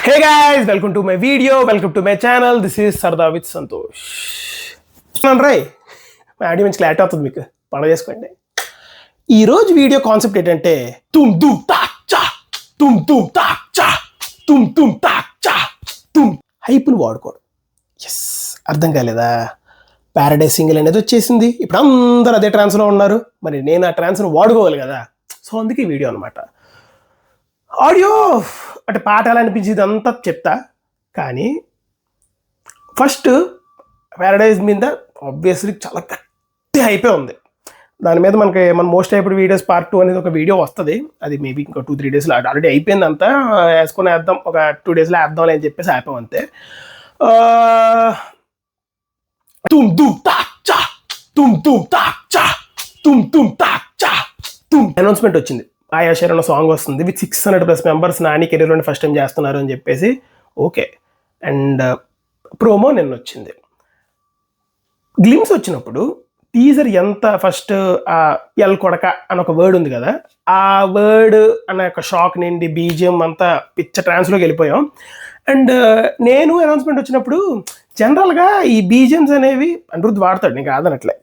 Hey guys, welcome to my video, welcome to my channel. This is సరదా with Santosh. Roy మా audience clarity అవుతుంది, మీకు పండుగ చేసుకోండి. ఈరోజు వీడియో కాన్సెప్ట్ ఏంటంటే తుమ్ తుమ్ తాక్ చా, తుమ్ తుమ్ తాక్ చా, తుమ్ తుమ్ తాక్ చా, తుమ్. హైప్ని వాడుకోవడం. ఎస్, అర్థం కాలేదా? ప్యారడైజ్ సింగిల్ అనేది వచ్చేసింది, ఇప్పుడు అందరూ అదే ట్రాన్స్లో ఉన్నారు. మరి నేను ఆ ట్రాన్స్ను వాడుకోవాలి కదా, సో అందుకే ఈ వీడియో అనమాట. ఆడియో అంటే పాట ఎలా అనిపించింది అంతా చెప్తా, కానీ ఫస్ట్ ప్యారడైజ్ మీద ఆబ్వియస్లీ చాలా గట్టి అయిపోయి ఉంది. దాని మీద మన మోస్ట్ అయిపోయి వీడియోస్ పార్ట్ 2 అనేది ఒక వీడియో వస్తుంది. అది మేబీ ఇంకో 2-3 డేస్లో ఆల్రెడీ అయిపోయింది. అంతా వేసుకొని వేద్దాం, ఒక 2 డేస్లో వేద్దాం అని చెప్పేసి అయిపోయాం అంతే. తుమ్ తుమ్ తాక్ చా, తుమ్ తుమ్ తాక్ చా, తుమ్ తుమ్ తాక్ చా, తుమ్. అనౌన్స్మెంట్ వచ్చింది, ఆయా షేర్ అన్న సాంగ్ వస్తుంది విత్ 600+ మెంబర్స్. నాని కెరీర్లోనే ఫస్ట్ టైం చేస్తున్నారు అని చెప్పేసి. ఓకే, అండ్ ప్రోమో నిన్న వచ్చింది. గ్లిమ్స్ వచ్చినప్పుడు టీజర్ ఎంత ఫస్ట్ ఎల్ కొడక అని ఒక వర్డ్ ఉంది కదా, ఆ వర్డ్ అన్న ఒక షాక్ నుండి బీజిఎం అంతా పిచ్చ ట్రాన్స్లోకి వెళ్ళిపోయాం. అండ్ నేను అనౌన్స్మెంట్ వచ్చినప్పుడు జనరల్గా ఈ బీజిఎమ్స్ అనేవి అనిరుద్ధ్ వాడతాడు, నేను కాదనట్లే.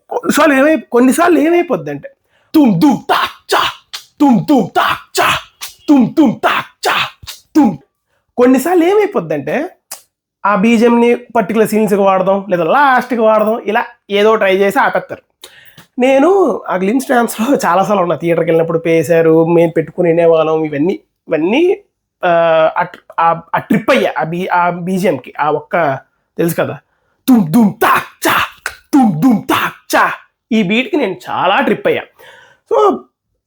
కొన్నిసార్లు ఏమైపోద్ది అంటే తుమ్ తుమ్ తాక్ చా, తుమ్ తుమ్ తాక్ చా, తుమ్ తుమ్ తాక్ చా, తుమ్. కొన్నిసార్లు ఏమైపోద్ది అంటే ఆ బీజిఎంని పర్టికులర్ సీన్స్కి వాడదాం, లేదా లాస్ట్కి వాడదాం, ఇలా ఏదో ట్రై చేసి ఆపేస్తారు. నేను ఆ గ్లిమ్స్ డాన్స్లో చాలాసార్లు ఉన్నా, థియేటర్కి వెళ్ళినప్పుడు పేసారు, మేము పెట్టుకుని వినేవాళ్ళం. ఇవన్నీ ఆ ట్రిప్ అయ్యా ఆ బీజిఎంకి. ఆ ఒక్క తెలుసు కదా, తుమ్ దుమ్ తాక్ చా, తుమ్ దుమ్ తాక్ చా, ఈ బీట్కి నేను చాలా ట్రిప్ అయ్యా. సో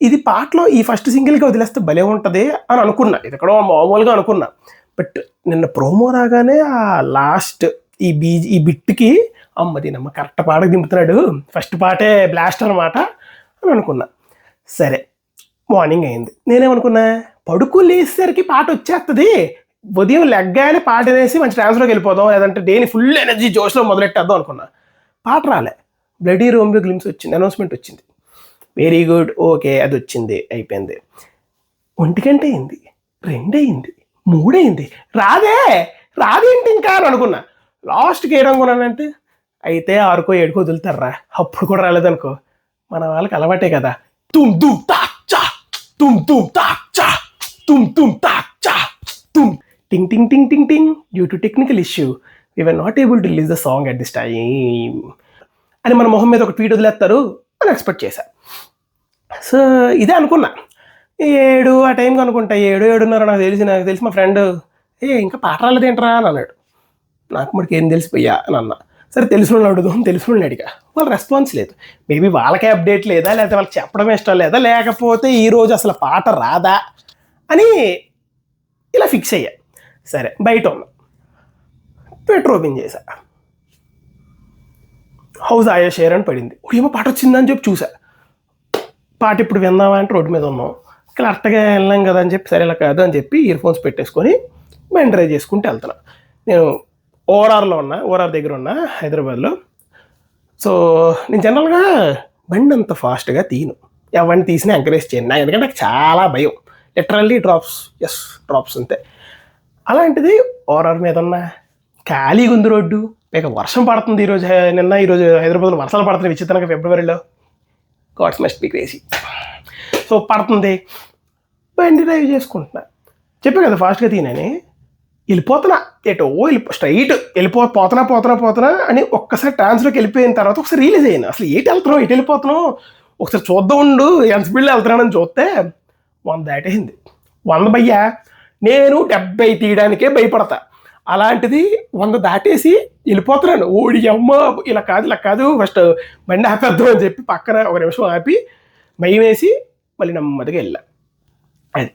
ఇది పాటలో ఈ ఫస్ట్ సింగిల్కి వదిలేస్తే భలే ఉంటుంది అని అనుకున్నా, ఇది ఎక్కడో మామూలుగా అనుకున్నా. బట్ నిన్న ప్రోమో రాగానే ఆ లాస్ట్ ఈ బిట్కి అమ్మది నమ్మ కరెక్ట్ పాటకు దింపుతున్నాడు, ఫస్ట్ పాటే బ్లాస్ట్ అనమాట అని అనుకున్నా. సరే, మార్నింగ్ అయింది. నేనేమనుకున్నా, పడుకు లేసేసరికి పాట వచ్చేస్తుంది, ఉదయం లెగ్గానే పాట వేసి మంచి ట్రాన్స్లోకి వెళ్ళిపోదాం, లేదంటే డేని ఫుల్ ఎనర్జీ జోష్లో మొదలెట్టేద్దాం అనుకున్నా. పాట రాలే. బ్లడీ రోమియో గ్లిమ్స్ వచ్చింది, అనౌన్స్మెంట్ వచ్చింది. వెరీ గుడ్, ఓకే, అది వచ్చింది, అయిపోయింది. 1 గంట అయింది, 2 అయింది, 3 అయింది, రాదేంటి ఇంకా అని అనుకున్నా. లాస్ట్కి ఏడనుకున్నానంటే అయితే 6కో 7కో వదులుతారా, అప్పుడు కూడా రాలేదనుకో, మన వాళ్ళకి అలవాటే కదా. తుమ్ దుమ్ తాక్ చా, తుమ్ తుమ్ తాక్ చా, తుమ్ తుమ్ తాక్ చా, తుమ్. టింగ్ ting ting ting ting, due to technical issue we were not able to release the song at this time అని మన మొహం మీద ఒక ట్వీట్ వదిలేస్తారు అని ఎక్స్పెక్ట్ చేశా. సో ఇదే అనుకున్నా. 7 ఆ టైంకి అనుకుంటా, 7-7:30 నాకు తెలిసి మా ఫ్రెండ్ ఇంకా పాట రాలేదేంట్రా అని అన్నాడు. నాకు మటుకు ఏం తెలిసిపోయా అని అన్నా. సరే, తెలిసిన వాళ్ళు అడుగుదాం, తెలిసిన వాళ్ళని అడిగా. వాళ్ళ రెస్పాన్స్ లేదు. మేబీ వాళ్ళకే అప్డేట్ లేదా, లేకపోతే వాళ్ళకి చెప్పడం ఇష్టం లేదా, లేకపోతే ఈరోజు అసలు పాట రాదా అని ఇలా ఫిక్స్ అయ్యా. సరే, బయట ఉన్నా, పెట్రోల్ ఓపెన్ చేశా, హౌస్ ఆయా షేర్ అని పడింది. ఏమో పాట వచ్చిందని చెప్పి చూసా. పాట ఇప్పుడు విందామా అంటే రోడ్డు మీద ఉన్నాం, కరెక్ట్గా వెళ్ళాం కదా అని చెప్పి, సరే ఇలా కాదు అని చెప్పి ఇయర్ ఫోన్స్ పెట్టేసుకొని బండి డ్రైవ్ చేసుకుంటూ వెళ్తున్నా. నేను ఓఆర్ దగ్గర ఉన్నా హైదరాబాద్లో. సో నేను జనరల్గా బండి అంత ఫాస్ట్గా తీయను, ఎవరిని తీసినా ఎంకరేజ్ చేయను, ఎందుకంటే నాకు చాలా భయం. లిటరల్లీ డ్రాప్స్ అంతే. అలాంటిది ఓఆర్ మీద ఉన్న ఖాళీగా ఉంది రోడ్డు, ఇక వర్షం పడుతుంది. ఈరోజు హైదరాబాద్లో వర్షాలు పడుతున్నాయి విచిత్రంగా, ఫిబ్రవరిలో. God's must be crazy. So పడుతుంది, బండి డ్రైవ్ చేసుకుంటున్నా. చెప్పా కదా ఫాస్ట్గా తీనని. వెళ్ళిపోతున్నా, స్ట్రైట్ పోతున్నా అని ఒక్కసారి ట్రాన్స్లోకి వెళ్ళిపోయిన తర్వాత ఒకసారి రియలైజ్ అయ్యాను, అసలు ఎటు వెళ్ళిపోతున్నావు ఒకసారి చూద్దాం ఉండు, ఎంత స్పీడ్లో వెళ్తున్నానని చూస్తే 100 దాటేసింది. 100 భయ్యా, నేను 70 తీయడానికే భయపడతా, అలాంటిది 100 దాటేసి వెళ్ళిపోతున్నాను. ఓడి అమ్మ, ఇలా కాదు ఫస్ట్ బండి ఆపేద్దాం అని చెప్పి పక్కన 1 నిమిషం ఆపి భయం వేసి మళ్ళీ నెమ్మదిగా వెళ్ళా. అది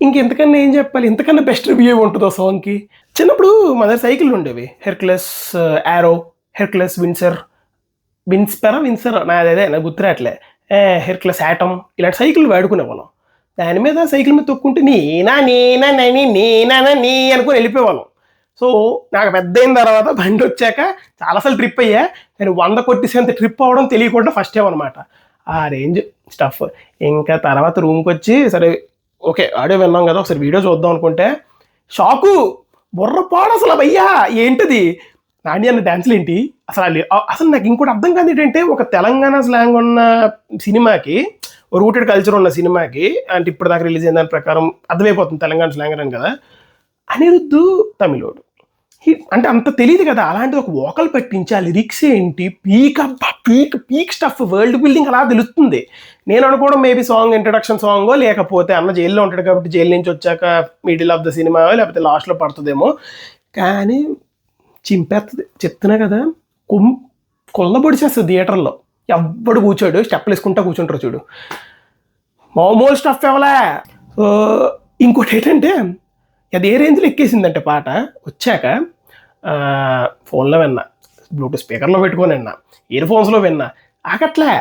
ఇంకెంతకన్నా ఏం చెప్పాలి, ఇంతకన్నా బెస్ట్ రివ్యూ ఉంటుందో సాంగ్కి. చిన్నప్పుడు మా దగ్గర సైకిల్ ఉండేవి, హెర్క్యులస్ యారో, హెర్క్యులస్ విన్సర్ నాదే నాకు గుర్తురాట్లే, హెర్క్యులస్ యాటమ్, ఇలాంటి సైకిల్ వాడుకునేవాళ్ళం. దాని మీద సైకిల్ మీద తొక్కుంటే నీ అనుకుని వెళ్ళిపోయేవాళ్ళం. సో నాకు పెద్ద అయిన తర్వాత బండి వచ్చాక చాలాసార్లు ట్రిప్ అయ్యా, నేను 100 కొట్టేసేంత ట్రిప్ అవ్వడం తెలియకుండా ఫస్ట్ టైం అనమాట. ఆ రేంజ్ స్టఫ్. ఇంకా తర్వాత రూమ్కి వచ్చి సరే ఓకే ఆడియో విన్నాం కదా, ఒకసారి వీడియో చూద్దాం అనుకుంటే షాకు, బుర్ర పాడు అసలు భయ్యా ఏంటిది. నాని అన్న డాన్సులు ఏంటి అసలు. అసలు నాకు ఇంకోటి అర్థం కాదు ఏంటంటే, ఒక తెలంగాణ స్లాంగ్ ఉన్న సినిమాకి, రూటెడ్ కల్చర్ ఉన్న సినిమాకి, అంటే ఇప్పుడు దాకా రిలీజ్ అయిన దాని ప్రకారం అర్థమైపోతుంది తెలంగాణ స్లాంగ్ అని కదా. అనిరుద్ధు తమిళోడు అంటే అంత తెలియదు కదా. అలాంటిది ఒక వోకల్ పెట్టించి ఆ లిరిక్స్ ఏంటి, పీక్ అబ్బా పీక్ స్టఫ్, వరల్డ్ బిల్డింగ్ అలా తెలుస్తుంది. నేను అనుకోవడం మేబీ సాంగ్ ఇంట్రడక్షన్ సాంగో, లేకపోతే అన్న జైల్లో ఉంటాడు కాబట్టి జైలు నుంచి వచ్చాక మిడిల్ ఆఫ్ ద సినిమా, లేకపోతే లాస్ట్లో పడుతుందేమో. కానీ చింపేస్తుంది చెప్తున్నా కదా, కొల్లబొడిచేస్తుంది థియేటర్లో. ఎవ్వడు కూర్చోడు, స్టెప్లు వేసుకుంటా కూర్చుంటారు చూడు, మామూలు స్టఫ్ ఎవలే. ఇంకోటి ఏంటంటే, అది ఏ రేంజ్లో ఎక్కేసిందంటే పాట వచ్చాక, ఫోన్లో విన్నా, బ్లూటూత్ స్పీకర్లో పెట్టుకొని విన్నా, ఇయర్ ఫోన్స్లో విన్నా, ఆకట్లే.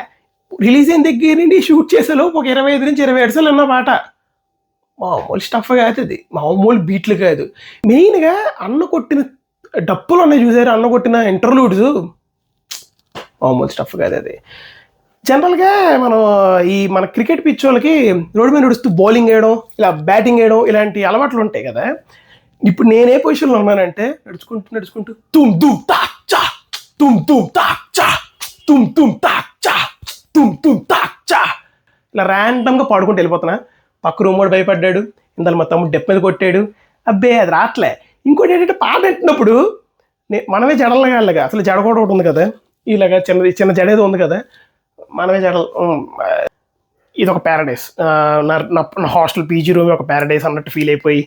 రిలీజ్ అయిన దగ్గర నుండి షూట్ చేసేలోపు ఒక 25 నుంచి 27 సార్లు విన్నా పాట. మామూలు స్టఫ్ కాదు అది, మామూలు బీట్లు కాదు. మెయిన్గా అన్న కొట్టిన డప్పులు ఉన్నాయి చూసారు, అన్న కొట్టిన ఇంటర్లూడ్స్, మామూలు స్టఫ్ కాదు అది. జనరల్గా మన క్రికెట్ పిచ్ వాళ్ళకి రోడ్డు మీద నడుస్తూ బౌలింగ్ వేయడం, ఇలా బ్యాటింగ్ వేయడం, ఇలాంటి అలవాట్లు ఉంటాయి కదా. ఇప్పుడు నేనే పొజిషన్లో ఉన్నానంటే, నడుచుకుంటూ తుమ్ తుమ్ తాక్ చా, తుమ్ తుమ్ తాక్ చా, తుమ్ తుమ్ తాక్ చా, తుమ్ తుమ్ తాక్ చా, ఇలా ర్యాండమ్గా పాడుకుంటూ వెళ్ళిపోతున్నా. పక్క రూమ్ వాడు భయపడ్డాడు, ఇందులో మా తమ్ముడు డెప్ మీద కొట్టాడు. అబ్బే అది రావట్లే. ఇంకోటి ఏంటంటే, పాట పెట్టినప్పుడు మనమే జడలగా, అసలు జడ కూడా ఒకటి ఉంది కదా, ఇలాగా చిన్న జడేది ఉంది కదా, మనమే జడలు. ఇది ఒక ప్యారడైస్, నా హాస్టల్ పీజీ రూమ్ ఒక ప్యారడైస్ అన్నట్టు ఫీల్ అయిపోయి,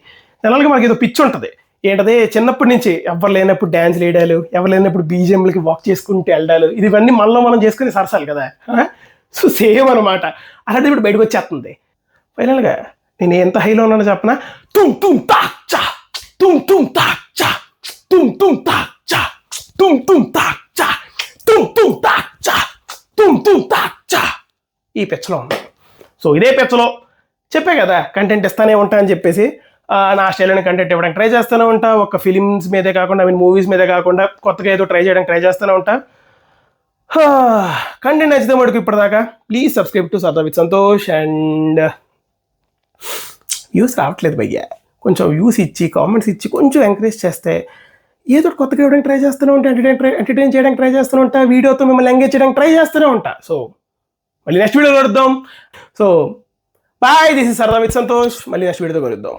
జనరల్గా మనకి ఏదో పిచ్చి ఉంటుంది. ఏంటది, చిన్నప్పటి నుంచి ఎవరు లేనప్పుడు డ్యాన్స్ వేయడాలు, ఎవరు లేనప్పుడు బీజిఎంలకి వాక్ చేసుకుంటూ వెళ్ళడాలు, ఇవన్నీ మనలో మనం చేసుకుని సరసాలు కదా. సో సేమ్ అనమాట. అలాంటి ఇప్పుడు బయటకు వచ్చేస్తుంది. ఫైనల్గా నేను ఎంత హైలో ఉన్నానో చెప్పనా, తుమ్ తుమ్ తాక్ చా, తుమ్ తుమ్ తాక్ చా, తుమ్ తుమ్ తాక్ చా, తుమ్ తుమ్ తాక్ చా, తుమ్ తుమ్ తాక్ చా, తుమ్ తుమ్ తాక్ చా, ఈ పిచ్చలో ఉంది. సో ఇదే పిచ్చలో చెప్పే కదా కంటెంట్ ఇస్తానే ఉంటా అని చెప్పేసి, నా స్టైల్లోని కంటెంట్ ఇవ్వడానికి ట్రై చేస్తూనే ఉంటా. ఒక ఫిలిమ్స్ మీదే కాకుండా, మూవీస్ మీదే కాకుండా కొత్తగా ఏదో ట్రై చేయడానికి ట్రై చేస్తూనే ఉంటా. కంటెంట్ నచ్చితే మటుకు ఇప్పటిదాకా ప్లీజ్ సబ్స్క్రైబ్ టు సరదా విత్ సంతోష్. అండ్ వ్యూస్ రావట్లేదు భయ్యా, కొంచెం వ్యూస్ ఇచ్చి కామెంట్స్ ఇచ్చి కొంచెం ఎంకరేజ్ చేస్తే ఏదో కొత్తగా ఇవ్వడానికి ట్రై చేస్తూనే ఉంటా, ఎంటర్టైన్ చేయడానికి ట్రై చేస్తూనే ఉంటా, వీడియోతో మిమ్మల్ని ఎంగేజ్ చేయడానికి ట్రై చేస్తూనే ఉంటా. సో మళ్ళీ నెక్స్ట్ వీడియో కలుద్దాం. సో బాయ్, దిస్ ఇస్ సరదా విత్ సంతోష్. మళ్ళీ నెక్స్ట్ వీడియోతో కలుద్దాం.